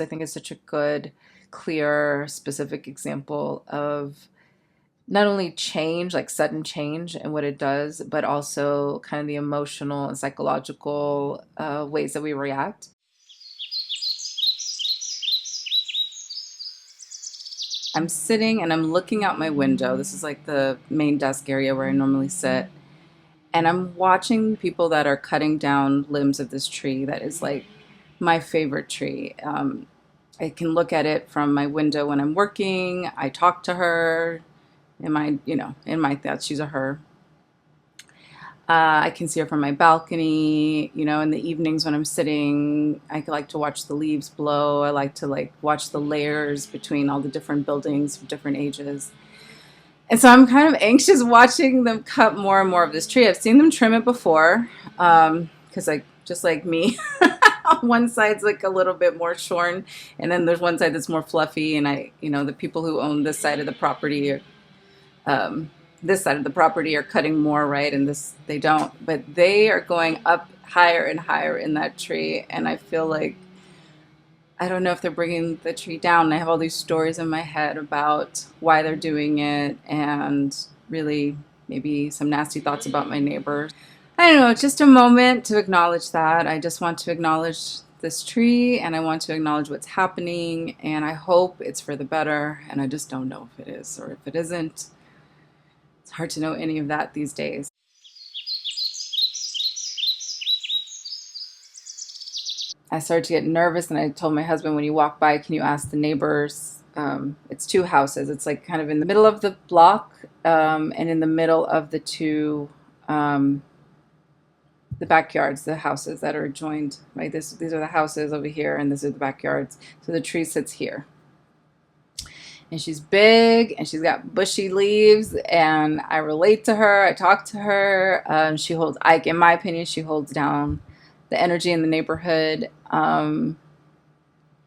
I think it's such a good, clear, specific example of not only change, like sudden change and what it does, but also kind of the emotional and psychological ways that we react. I'm sitting and I'm looking out my window. This is like the main desk area where I normally sit. And I'm watching people that are cutting down limbs of this tree that is like my favorite tree. I can look at it from my window when I'm working. I talk to her in my thoughts, she's a her. I can see her from my balcony. In the evenings when I'm sitting, I like to watch the leaves blow. I like to watch the layers between all the different buildings of different ages. And so I'm kind of anxious watching them cut more and more of this tree. I've seen them trim it before, because just like me, one side's like a little bit more shorn, and then there's one side that's more fluffy. And the people who own this side of the property um, this side of the property are cutting more, right? And this, they don't, but they are going up higher and higher in that tree. And I feel like, I don't know if they're bringing the tree down. I have all these stories in my head about why they're doing it, and really maybe some nasty thoughts about my neighbors. I don't know, just a moment to acknowledge that. I just want to acknowledge this tree, and I want to acknowledge what's happening, and I hope it's for the better, and I just don't know if it is or if it isn't. It's hard to know any of that these days. I started to get nervous, and I told my husband, when you walk by, can you ask the neighbors? It's two houses. It's like kind of in the middle of the block, and in the middle of um, the backyards, the houses that are joined. Right, these are the houses over here, and these are the backyards. So the tree sits here, and she's big, and she's got bushy leaves, and I relate to her. I talk to her. In my opinion, she holds down the energy in the neighborhood.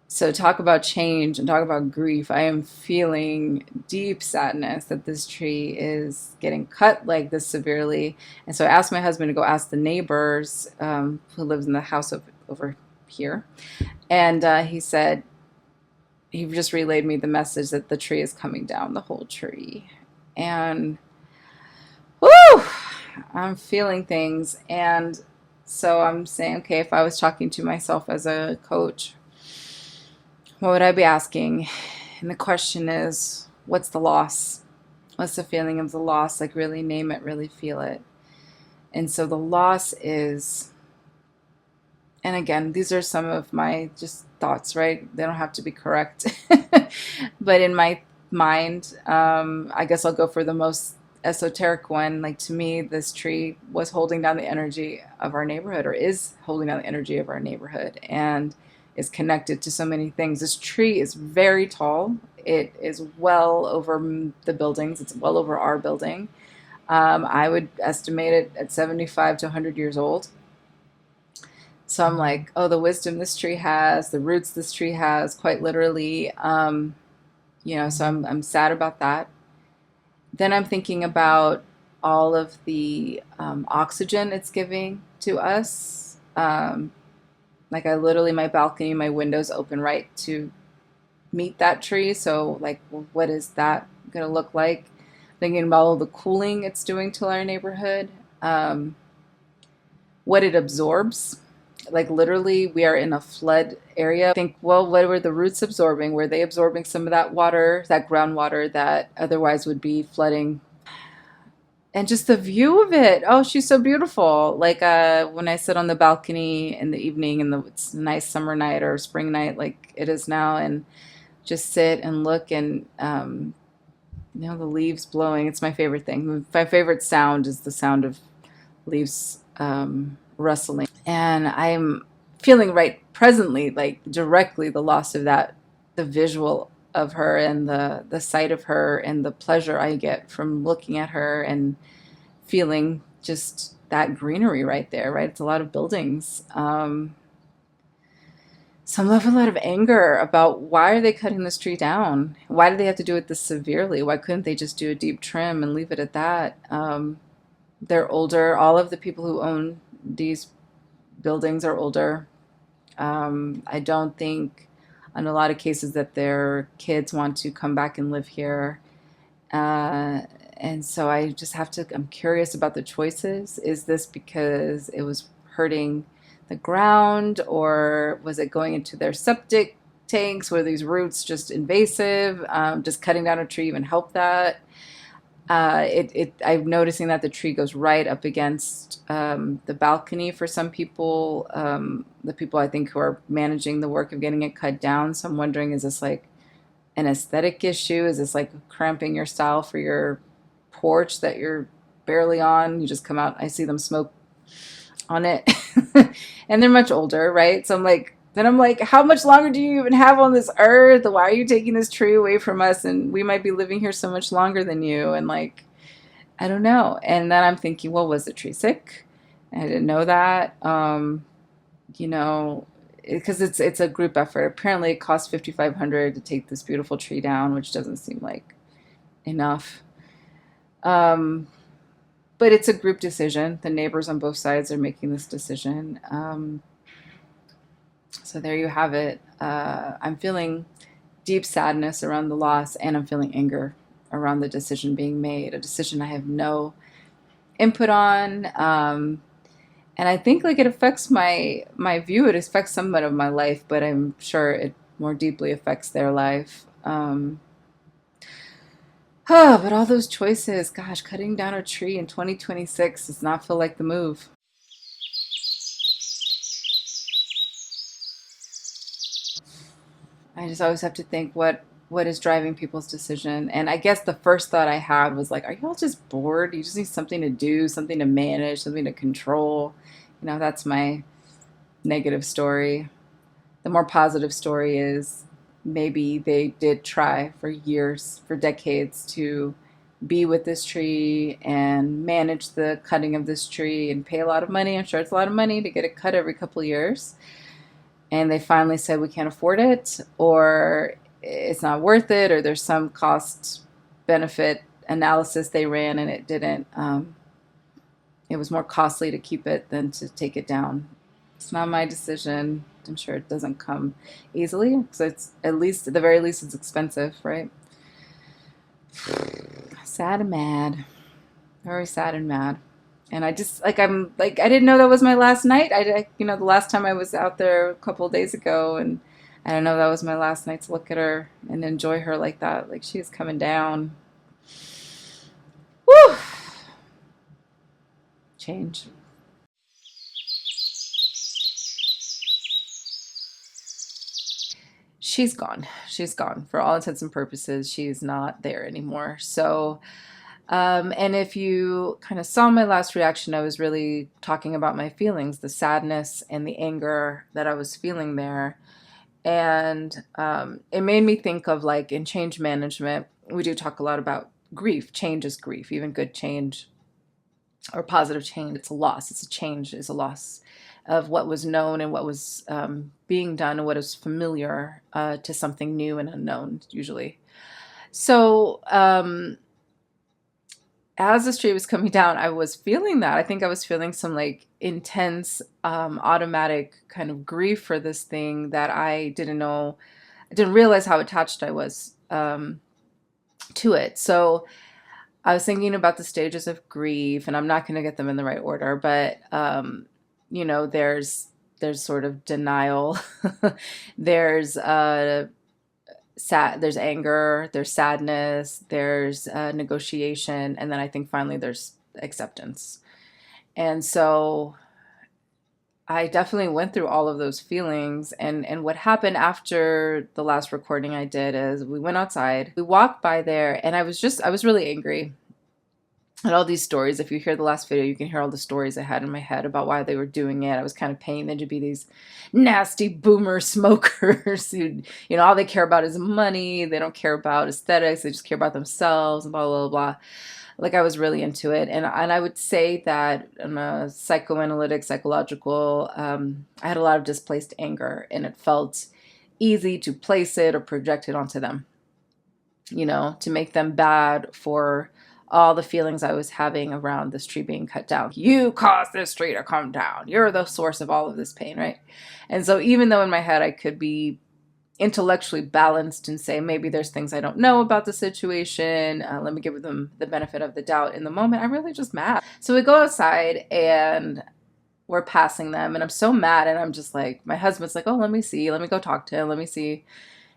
So talk about change and talk about grief. I am feeling deep sadness that this tree is getting cut like this severely. And so I asked my husband to go ask the neighbors, who lives in the house over here. And he said, he just relayed me the message that the tree is coming down, the whole tree. And whoo, I'm feeling things. And so I'm saying, okay, if I was talking to myself as a coach, what would I be asking? And the question is, what's the loss? What's the feeling of the loss? Like, really name it, really feel it. And so the loss is, and again, these are some of my just thoughts, right? They don't have to be correct. But in my mind, I guess I'll go for the most esoteric one. Like, to me, this tree was holding down the energy of our neighborhood, or is holding down the energy of our neighborhood, and is connected to so many things. This tree is very tall. It is well over the buildings. It's well over our building. I would estimate it at 75 to 100 years old. So I'm like, oh, the wisdom this tree has, the roots this tree has, quite literally. So I'm sad about that. Then I'm thinking about all of the oxygen it's giving to us. Like, I literally, my balcony, my windows open right to meet that tree. So like, what is that going to look like? Thinking about all the cooling it's doing to our neighborhood, what it absorbs. Like, literally, we are in a flood area. I think, well, what were the roots absorbing? Were they absorbing some of that water, that groundwater that otherwise would be flooding? And just the view of it. Oh, she's so beautiful. Like, when I sit on the balcony in the evening, and it's a nice summer night or spring night like it is now, and just sit and look, and the leaves blowing. It's my favorite thing. My favorite sound is the sound of leaves rustling. And I'm feeling right presently, like directly, the loss of that, the visual of her, and the sight of her, and the pleasure I get from looking at her and feeling just that greenery right there, right? It's a lot of buildings. So I have a lot of anger about, why are they cutting this tree down? Why do they have to do it this severely? Why couldn't they just do a deep trim and leave it at that? They're older. All of the people who own these buildings are older. I don't think in a lot of cases that their kids want to come back and live here. And so I just have to, I'm curious about the choices. Is this because it was hurting the ground, or was it going into their septic tanks? Were these roots just invasive? Does cutting down a tree even help that? I'm noticing that the tree goes right up against the balcony for some people, the people I think who are managing the work of getting it cut down. So I'm wondering, is this like an aesthetic issue? Is this like cramping your style for your porch that you're barely on? You just come out, I see them smoke on it. And they're much older, right? So I'm like, how much longer do you even have on this earth? Why are you taking this tree away from us? And we might be living here so much longer than you. And like, I don't know. And then I'm thinking, well, was the tree sick? I didn't know that. You know, because it's a group effort. Apparently, it costs $5,500 to take this beautiful tree down, which doesn't seem like enough. Um, but it's a group decision. The neighbors on both sides are making this decision. So there you have it. I'm feeling deep sadness around the loss, and I'm feeling anger around the decision being made, a decision I have no input on. And I think like it affects my view. It affects somewhat of my life, but I'm sure it more deeply affects their life. But all those choices, gosh, cutting down a tree in 2026 does not feel like the move. I just always have to think what is driving people's decision. And I guess the first thought I had was like, are y'all just bored? You just need something to do, something to manage, something to control. You know, that's my negative story. The more positive story is maybe they did try for years, for decades, to be with this tree and manage the cutting of this tree and pay a lot of money. I'm sure it's a lot of money to get it cut every couple of years. And they finally said we can't afford it, or it's not worth it, or there's some cost benefit analysis they ran and it didn't. It was more costly to keep it than to take it down. It's not my decision. I'm sure it doesn't come easily, so it's at the very least, it's expensive, right? Sad and mad, very sad and mad. And I just like I'm like I didn't know that was my last night. The last time I was out there a couple of days ago, and I don't know that was my last night to look at her and enjoy her like that. Like she is coming down. Woo! Change. She's gone. She's gone. For all intents and purposes, she's not there anymore. So, and if you kind of saw my last reaction, I was really talking about my feelings, the sadness and the anger that I was feeling there. And it made me think of like in change management, we do talk a lot about grief. Change is grief, even good change or positive change. It's a loss. It's a change, is a loss of what was known and what was being done and what is familiar to something new and unknown, usually. So as the street was coming down, I was feeling that. I think I was feeling some like intense, automatic kind of grief for this thing that I didn't realize how attached I was to it. So I was thinking about the stages of grief, and I'm not going to get them in the right order, but there's sort of denial, there's there's anger, there's sadness, there's negotiation, and then I think finally there's acceptance. And so I definitely went through all of those feelings. And what happened after the last recording I did is we went outside, we walked by there, and I was really angry at all these stories. If you hear the last video, you can hear all the stories I had in my head about why they were doing it. I was kind of paying them to be these nasty boomer smokers who, all they care about is money. They don't care about aesthetics. They just care about themselves and blah, blah, blah. Like I was really into it. And I would say that in a psychoanalytic, psychological, I had a lot of displaced anger, and it felt easy to place it or project it onto them, to make them bad for all the feelings I was having around this tree being cut down. You caused this tree to come down. You're the source of all of this pain, right? And so even though in my head I could be intellectually balanced and say, maybe there's things I don't know about the situation. Let me give them the benefit of the doubt. In the moment, I'm really just mad. So we go outside and we're passing them, and I'm so mad. And I'm just like, my husband's like, oh, let me see. Let me go talk to him. Let me see.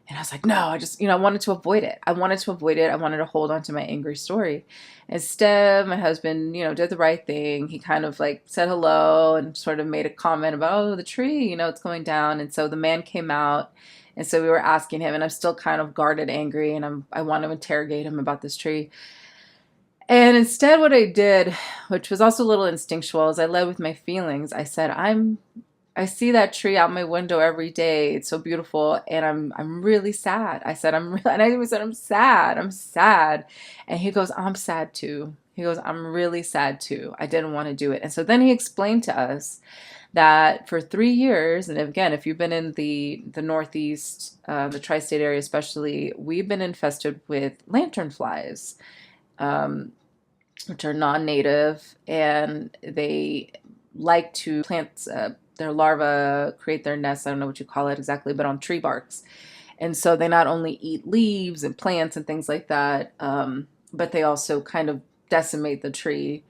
And I was like, no, I just, I wanted to avoid it. I wanted to avoid it. I wanted to hold on to my angry story. Instead, my husband, did the right thing. He kind of like said hello and sort of made a comment about, oh, the tree, it's going down. And so the man came out. And so we were asking him, and I'm still kind of guarded, angry, and I want to interrogate him about this tree. And instead, what I did, which was also a little instinctual, is I led with my feelings. I said, I see that tree out my window every day. It's so beautiful, and I'm really sad. I said, and I even said, I'm sad. I'm sad. And he goes, I'm sad too. He goes, I'm really sad too. I didn't want to do it. And so then he explained to us that for 3 years, and again, if you've been in the Northeast, the tri-state area especially, we've been infested with lanternflies, which are non-native, and they like to plant their larvae, create their nests, I don't know what you call it exactly, but on tree barks. And so they not only eat leaves and plants and things like that, but they also kind of decimate the tree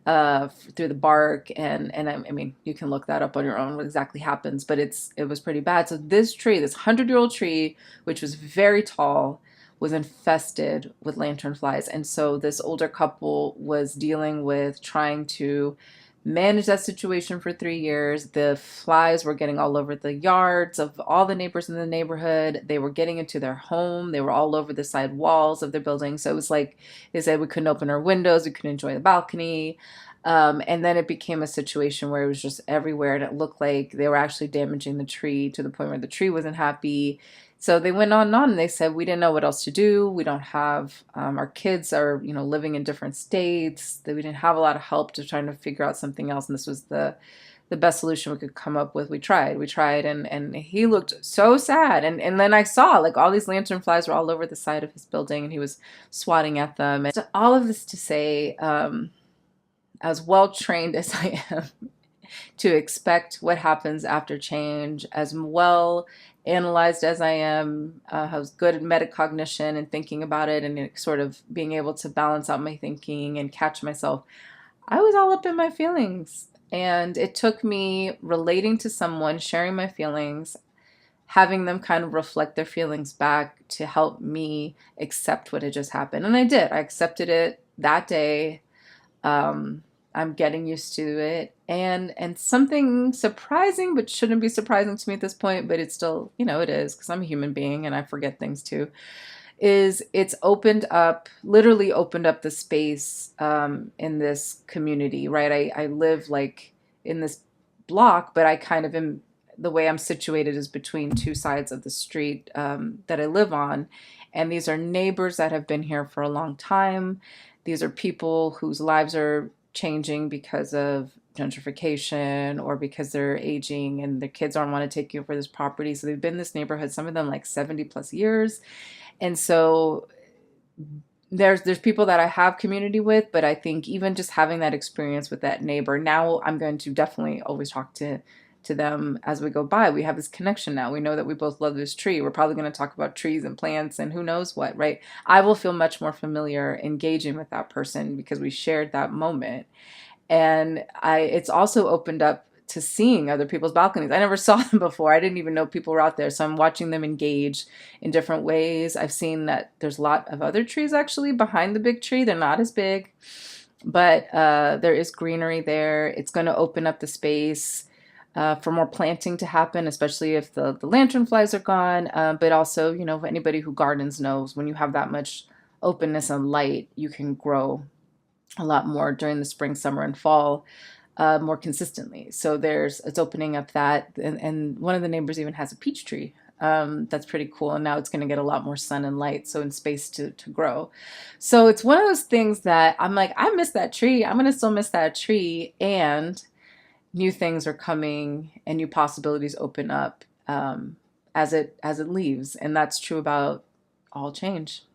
through the bark. And I mean, you can look that up on your own, what exactly happens, but it was pretty bad. So this tree, this 100-year-old tree, which was very tall, was infested with lanternflies. And so this older couple was dealing with trying to manage that situation for 3 years. The flies were getting all over the yards of all the neighbors in the neighborhood. They were getting into their home. They were all over the side walls of their building. So it was like they said we couldn't open our windows. We couldn't enjoy the balcony. And then it became a situation where it was just everywhere. And it looked like they were actually damaging the tree to the point where the tree wasn't happy. So they went on and on, and they said, we didn't know what else to do. We don't have, our kids are, living in different states, that we didn't have a lot of help to trying to figure out something else. And this was the best solution we could come up with. We tried, and he looked so sad. And then I saw like all these lanternflies were all over the side of his building, and he was swatting at them. And so all of this to say, as well trained as I am to expect what happens after change, as well analyzed as I am, has good metacognition and thinking about it, and sort of being able to balance out my thinking and catch myself, I was all up in my feelings. And it took me relating to someone, sharing my feelings, having them kind of reflect their feelings back to help me accept what had just happened. And I did. I accepted it that day. I'm getting used to it. And something surprising, but shouldn't be surprising to me at this point, but it's still, it is, because I'm a human being and I forget things too, is it's literally opened up the space in this community, right? I live like in this block, but I kind of am, the way I'm situated is between two sides of the street that I live on. And these are neighbors that have been here for a long time. These are people whose lives are changing because of gentrification or because they're aging and their kids aren't want to take over this property. So they've been in this neighborhood, some of them like 70 plus years. And so there's people that I have community with, but I think even just having that experience with that neighbor, now I'm going to definitely always talk to them as we go by. We have this connection now. We know that we both love this tree. We're probably going to talk about trees and plants and who knows what, right? I will feel much more familiar engaging with that person because we shared that moment. And it's also opened up to seeing other people's balconies. I never saw them before. I didn't even know people were out there. So I'm watching them engage in different ways. I've seen that there's a lot of other trees actually behind the big tree. They're not as big, but there is greenery there. It's going to open up the space for more planting to happen, especially if the lanternflies are gone. But also, anybody who gardens knows when you have that much openness and light, you can grow a lot more during the spring, summer, and fall more consistently. So it's opening up that. And one of the neighbors even has a peach tree. That's pretty cool. And now it's going to get a lot more sun and light, so in space to grow. So it's one of those things that I'm like, I miss that tree. I'm going to still miss that tree. And new things are coming and new possibilities open up as it leaves. And that's true about all change.